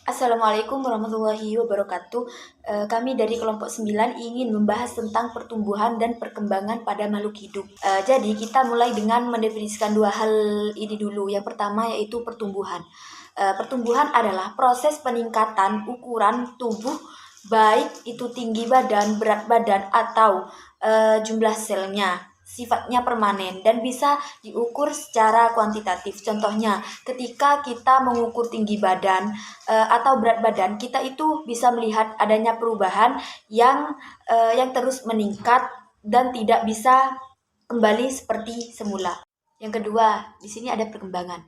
Assalamualaikum warahmatullahi wabarakatuh. Kami dari kelompok 9 ingin membahas tentang pertumbuhan dan perkembangan pada makhluk hidup. Jadi kita mulai dengan mendefinisikan dua hal ini dulu. Yang pertama yaitu pertumbuhan. Pertumbuhan adalah proses peningkatan ukuran tubuh, baik itu tinggi badan, berat badan, atau jumlah selnya. Sifatnya permanen dan bisa diukur secara kuantitatif. Contohnya, ketika kita mengukur tinggi badan atau berat badan, kita itu bisa melihat adanya perubahan yang terus meningkat dan tidak bisa kembali seperti semula. Yang kedua, di sini ada perkembangan.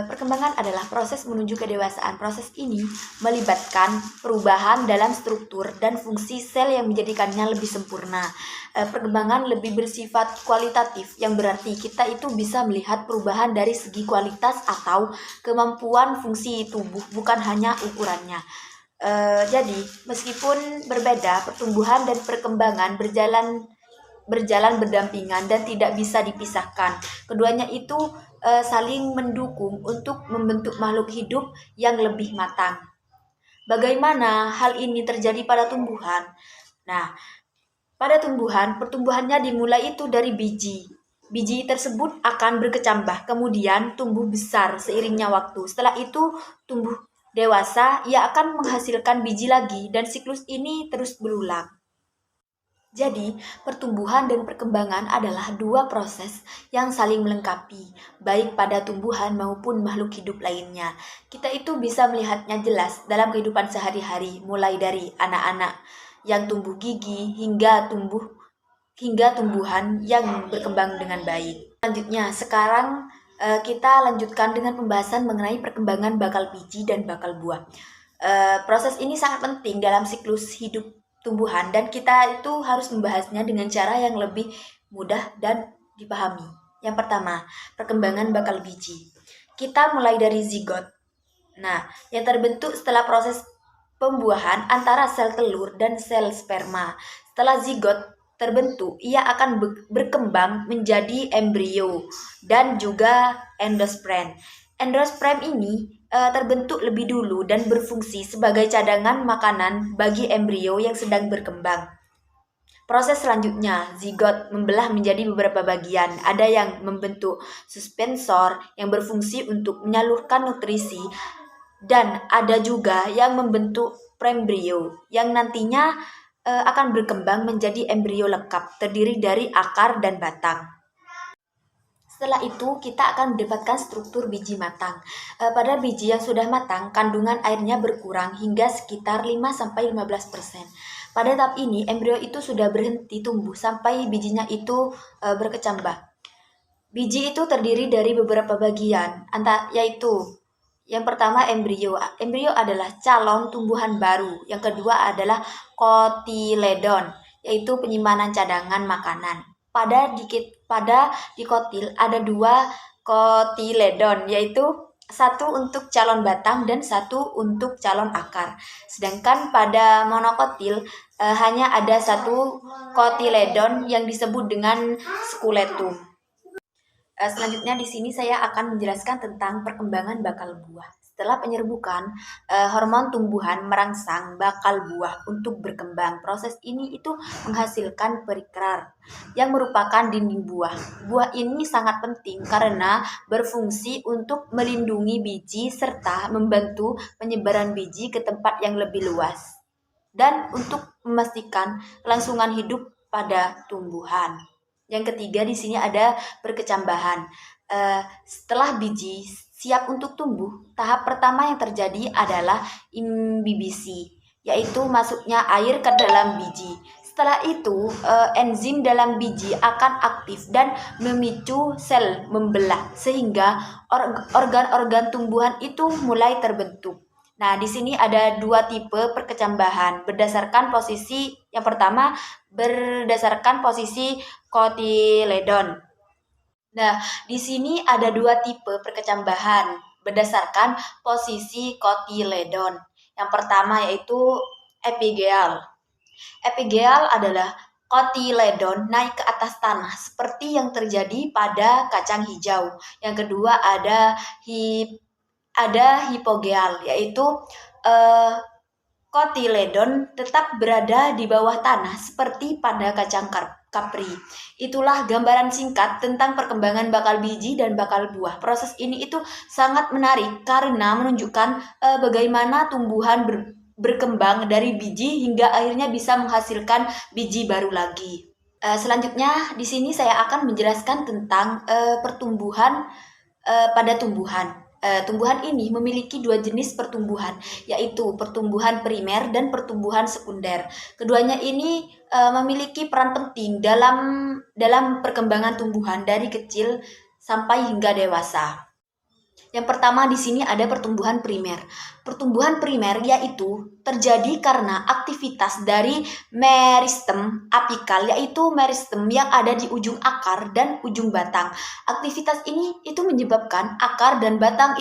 Perkembangan adalah proses menuju kedewasaan. Proses ini melibatkan perubahan dalam struktur dan fungsi sel yang menjadikannya lebih sempurna. Perkembangan lebih bersifat kualitatif, yang berarti kita itu bisa melihat perubahan dari segi kualitas atau kemampuan fungsi tubuh, bukan hanya ukurannya. Jadi, meskipun berbeda, pertumbuhan dan perkembangan berjalan berdampingan dan tidak bisa dipisahkan. Keduanya itu saling mendukung untuk membentuk makhluk hidup yang lebih matang. Bagaimana hal ini terjadi pada tumbuhan? Nah, pada tumbuhan, pertumbuhannya dimulai itu dari biji. Biji tersebut akan berkecambah, kemudian tumbuh besar seiringnya waktu. Setelah itu tumbuh dewasa, ia akan menghasilkan biji lagi dan siklus ini terus berulang. Jadi, pertumbuhan dan perkembangan adalah dua proses yang saling melengkapi, baik pada tumbuhan maupun makhluk hidup lainnya. Kita itu bisa melihatnya jelas dalam kehidupan sehari-hari, mulai dari anak-anak yang tumbuh gigi hingga tumbuhan yang berkembang dengan baik. Selanjutnya, sekarang kita lanjutkan dengan pembahasan mengenai perkembangan bakal biji dan bakal buah. Proses ini sangat penting dalam siklus hidup tumbuhan dan kita itu harus membahasnya dengan cara yang lebih mudah dan dipahami. Yang pertama, perkembangan bakal biji. Kita mulai dari zigot. Nah, yang terbentuk setelah proses pembuahan antara sel telur dan sel sperma. Setelah zigot terbentuk, ia akan berkembang menjadi embrio dan juga endosperm. Endosperm ini terbentuk lebih dulu dan berfungsi sebagai cadangan makanan bagi embrio yang sedang berkembang. Proses selanjutnya, zigot membelah menjadi beberapa bagian. Ada yang membentuk suspensor yang berfungsi untuk menyalurkan nutrisi dan ada juga yang membentuk prembrio yang nantinya akan berkembang menjadi embrio lengkap terdiri dari akar dan batang. Setelah itu, kita akan mendapatkan struktur biji matang. Pada biji yang sudah matang, kandungan airnya berkurang hingga sekitar 5-15%. Pada tahap ini, embrio itu sudah berhenti tumbuh sampai bijinya itu berkecambah. Biji itu terdiri dari beberapa bagian, yaitu yang pertama embrio. Embrio adalah calon tumbuhan baru. Yang kedua adalah kotiledon, yaitu penyimpanan cadangan makanan. Pada dikotil ada dua kotiledon, yaitu satu untuk calon batang dan satu untuk calon akar. Sedangkan pada monokotil hanya ada satu kotiledon yang disebut dengan skuletum. Selanjutnya di sini saya akan menjelaskan tentang perkembangan bakal buah. Setelah penyerbukan, hormon tumbuhan merangsang bakal buah untuk berkembang. Proses ini itu menghasilkan perikrar yang merupakan dinding buah. Buah ini sangat penting karena berfungsi untuk melindungi biji serta membantu penyebaran biji ke tempat yang lebih luas dan untuk memastikan kelangsungan hidup pada tumbuhan. Yang ketiga di sini ada perkecambahan. Setelah biji siap untuk tumbuh, tahap pertama yang terjadi adalah imbibisi, yaitu masuknya air ke dalam biji. Setelah itu, enzim dalam biji akan aktif dan memicu sel membelah sehingga organ-organ tumbuhan itu mulai terbentuk. Nah, di sini ada dua tipe perkecambahan berdasarkan posisi yang pertama berdasarkan posisi kotiledon. Nah, di sini ada dua tipe perkecambahan berdasarkan posisi kotiledon. Yang pertama yaitu epigeal. Epigeal adalah kotiledon naik ke atas tanah seperti yang terjadi pada kacang hijau. Yang kedua ada hipogeal, yaitu eh, kotiledon tetap berada di bawah tanah seperti pada kacang kapri. Itulah gambaran singkat tentang perkembangan bakal biji dan bakal buah. Proses ini itu sangat menarik karena menunjukkan bagaimana tumbuhan berkembang dari biji hingga akhirnya bisa menghasilkan biji baru lagi. Selanjutnya di sini saya akan menjelaskan tentang pertumbuhan pada tumbuhan. Tumbuhan ini memiliki dua jenis pertumbuhan, yaitu pertumbuhan primer dan pertumbuhan sekunder. Keduanya ini memiliki peran penting dalam perkembangan tumbuhan dari kecil sampai hingga dewasa. Yang pertama di sini ada pertumbuhan primer. Pertumbuhan primer yaitu terjadi karena aktivitas dari meristem apikal, yaitu meristem yang ada di ujung akar dan ujung batang. Aktivitas ini itu menyebabkan akar dan batang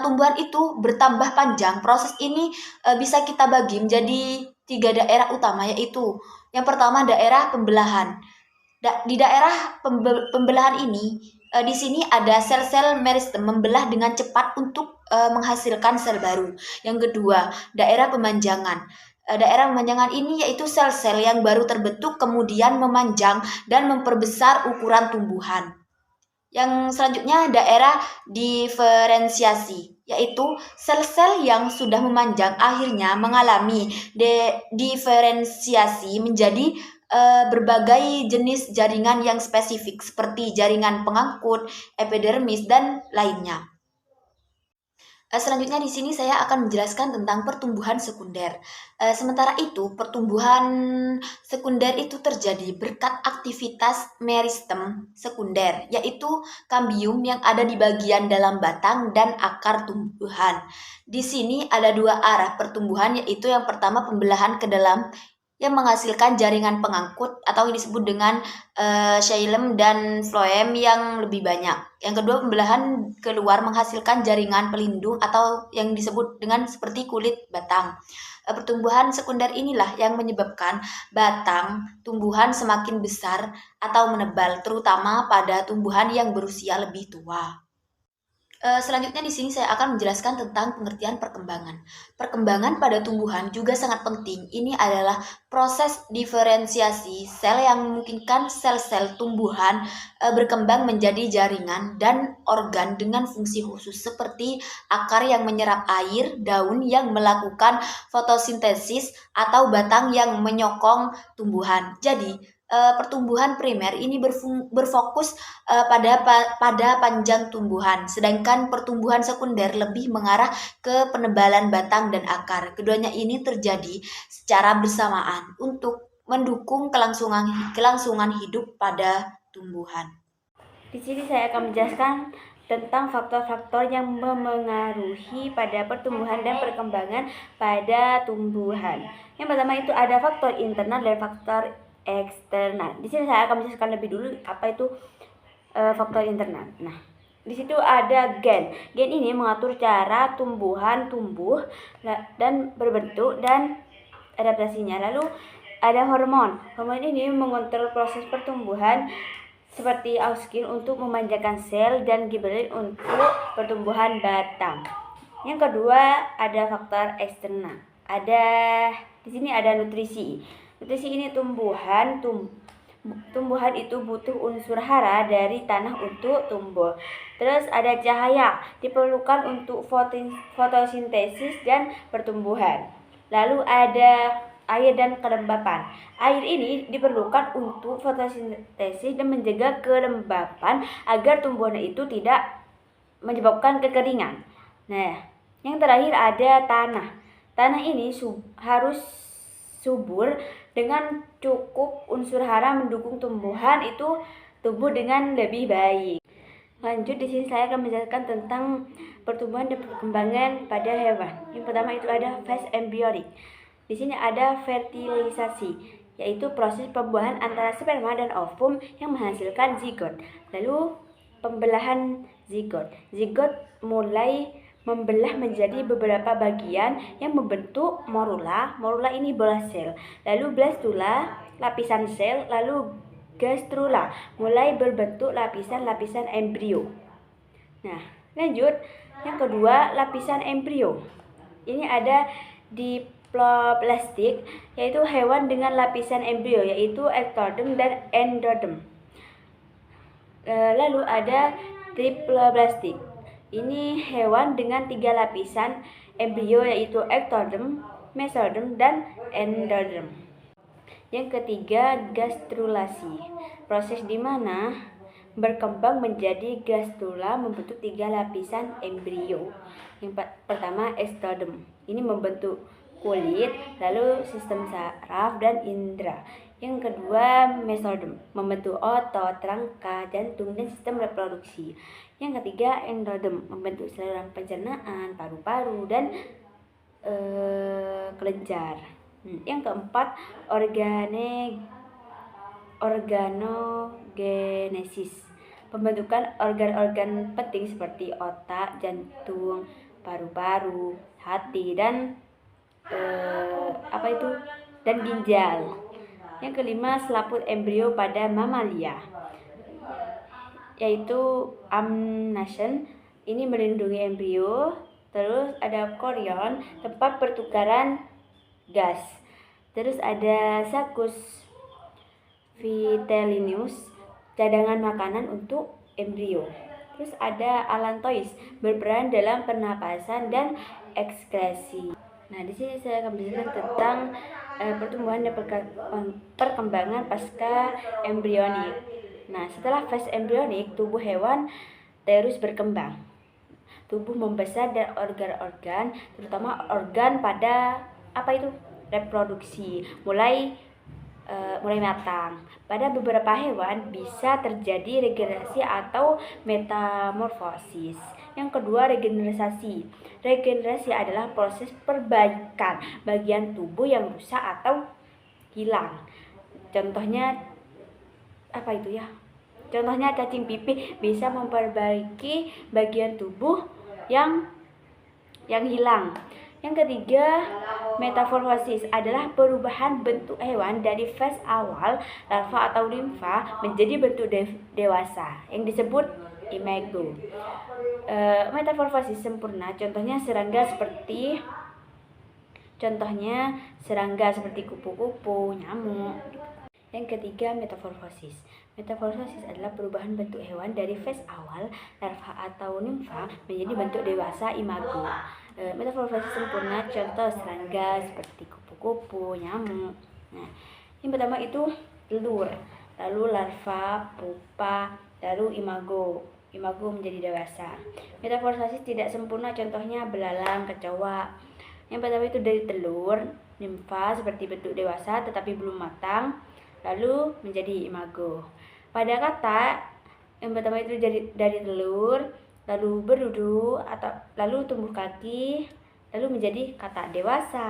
tumbuhan itu bertambah panjang. Proses ini bisa kita bagi menjadi 3 daerah utama, yaitu yang pertama daerah pembelahan. Di daerah pembelahan ini, di sini ada sel-sel meristem membelah dengan cepat untuk menghasilkan sel baru. Yang kedua, daerah pemanjangan. Daerah pemanjangan ini yaitu sel-sel yang baru terbentuk kemudian memanjang dan memperbesar ukuran tumbuhan. Yang selanjutnya daerah diferensiasi, yaitu sel-sel yang sudah memanjang akhirnya mengalami diferensiasi menjadi berbagai jenis jaringan yang spesifik seperti jaringan pengangkut, epidermis, dan lainnya. Selanjutnya di sini saya akan menjelaskan tentang pertumbuhan sekunder. Sementara itu, pertumbuhan sekunder itu terjadi berkat aktivitas meristem sekunder, yaitu kambium yang ada di bagian dalam batang dan akar tumbuhan. Di sini ada dua arah pertumbuhan, yaitu yang pertama pembelahan ke dalam yang menghasilkan jaringan pengangkut atau yang disebut dengan xylem dan phloem yang lebih banyak. Yang kedua, pembelahan keluar menghasilkan jaringan pelindung atau yang disebut dengan seperti kulit batang. Pertumbuhan sekunder inilah yang menyebabkan batang tumbuhan semakin besar atau menebal, terutama pada tumbuhan yang berusia lebih tua. Selanjutnya di sini saya akan menjelaskan tentang pengertian perkembangan. Perkembangan pada tumbuhan juga sangat penting. Ini adalah proses diferensiasi sel yang memungkinkan sel-sel tumbuhan berkembang menjadi jaringan dan organ dengan fungsi khusus seperti akar yang menyerap air, daun yang melakukan fotosintesis, atau batang yang menyokong tumbuhan. Jadi, pertumbuhan primer ini berfokus pada panjang tumbuhan, sedangkan pertumbuhan sekunder lebih mengarah ke penebalan batang dan akar. Keduanya ini terjadi secara bersamaan untuk mendukung kelangsungan hidup pada tumbuhan. Di sini saya akan menjelaskan tentang faktor-faktor yang memengaruhi pada pertumbuhan dan perkembangan pada tumbuhan. Yang pertama itu ada faktor internal dan faktor eksternal. Di sini saya akan menjelaskan lebih dulu apa itu faktor internal. Nah, di situ ada gen. Gen ini mengatur cara tumbuhan tumbuh dan berbentuk dan adaptasinya. Lalu ada hormon. Hormon ini mengontrol proses pertumbuhan seperti Auskin untuk memanjakan sel dan gibberellin untuk pertumbuhan batang. Yang kedua ada faktor eksternal. Di sini ada nutrisi. Nutrisi ini tumbuhan itu butuh unsur hara dari tanah untuk tumbuh. Terus ada cahaya, diperlukan untuk fotosintesis dan pertumbuhan. Lalu ada air dan kelembapan. Air ini diperlukan untuk fotosintesis dan menjaga kelembapan agar tumbuhan itu tidak menyebabkan kekeringan. Nah, yang terakhir ada tanah. Tanah ini harus subur dengan cukup unsur hara mendukung tumbuhan itu tumbuh dengan lebih baik. Lanjut, di sini saya akan menjelaskan tentang pertumbuhan dan perkembangan pada hewan. Yang pertama itu ada phase embryonic. Di sini ada fertilisasi, yaitu proses pembuahan antara sperma dan ovum yang menghasilkan zigot. Lalu pembelahan zigot. Zigot mulai membelah menjadi beberapa bagian yang membentuk morula. Morula ini bola sel. Lalu blastula, lapisan sel. Lalu gastrula, mulai berbentuk lapisan-lapisan embrio. Nah, lanjut. Yang kedua, lapisan embrio. Ini ada diploblastik, yaitu hewan dengan lapisan embrio, yaitu ectoderm dan endoderm. Lalu ada triploblastik. Ini hewan dengan 3 lapisan embrio, yaitu ectoderm, mesoderm, dan endoderm. Yang ketiga, gastrulasi. Proses di mana berkembang menjadi gastrula membentuk 3 lapisan embrio. Yang pertama, ectoderm. Ini membentuk kulit, lalu sistem saraf dan indera. Yang kedua, mesoderm, membentuk otot, rangka, jantung, dan sistem reproduksi. Yang ketiga, endoderm, membentuk saluran pencernaan, paru-paru, dan kelenjar. Yang keempat, organogenesis, pembentukan organ-organ penting seperti otak, jantung, paru-paru, hati, dan dan ginjal. Yang kelima, selaput embrio pada mamalia, yaitu amnion. Ini melindungi embrio. Terus ada chorion, tempat pertukaran gas. Terus ada Saccus vitellinus, cadangan makanan untuk embrio. Terus ada Allantois, berperan dalam pernapasan dan ekskresi. Nah, di sini saya akan menjelaskan tentang pertumbuhan dan perkembangan pasca embrionik. Nah, setelah fase embrionik, tubuh hewan terus berkembang. Tubuh membesar dan organ-organ, terutama organ pada reproduksi, mulai matang. Pada beberapa hewan bisa terjadi regenerasi atau metamorfosis. Yang kedua, regenerasi. Regenerasi adalah proses perbaikan bagian tubuh yang rusak atau hilang. Contohnya Contohnya cacing pipih bisa memperbaiki bagian tubuh yang hilang. Yang ketiga, metamorfosis adalah perubahan bentuk hewan dari fase awal larva atau nimfa menjadi bentuk dewasa yang disebut imago. Metamorfosis sempurna contohnya serangga seperti kupu-kupu, nyamuk. Yang ketiga, metamorfosis. Metamorfosis adalah perubahan bentuk hewan dari fase awal larva atau nimfa menjadi bentuk dewasa imago. Metamorfosis sempurna contoh serangga seperti kupu-kupu, nyamuk. Nah, yang pertama itu telur, lalu larva, pupa, lalu imago. Imago menjadi dewasa. Metamorfosis tidak sempurna contohnya belalang, kecoa. Yang pertama itu dari telur, nimfa seperti bentuk dewasa tetapi belum matang, lalu menjadi imago. Pada kata yang pertama itu dari telur, lalu berduduk lalu tumbuh kaki, lalu menjadi kata dewasa.